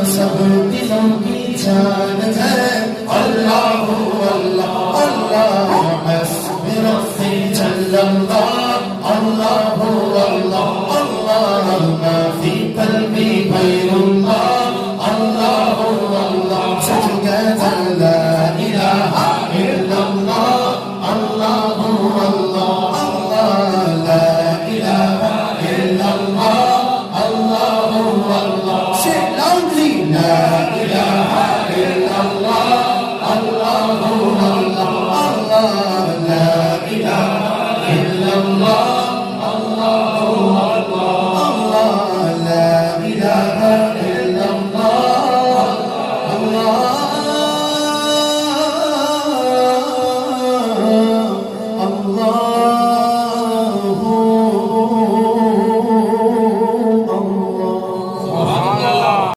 सब दिलों की जान है। अल्लाह अल्लाह अल्लाह हस्बी रब्बी जल्लल्लाह। अल्लाह अल्लाह अल्लाह मा फी क़ल्बी गैरुल्लाह। अल्लाह अल्लाह सजदा ला इलाहा इल्लल्लाह। अल्लाह अल्लाह अल्लाह ला इलाहा इल्लल्लाह। अल्लाह अल्लाह say loudly ला इलाहा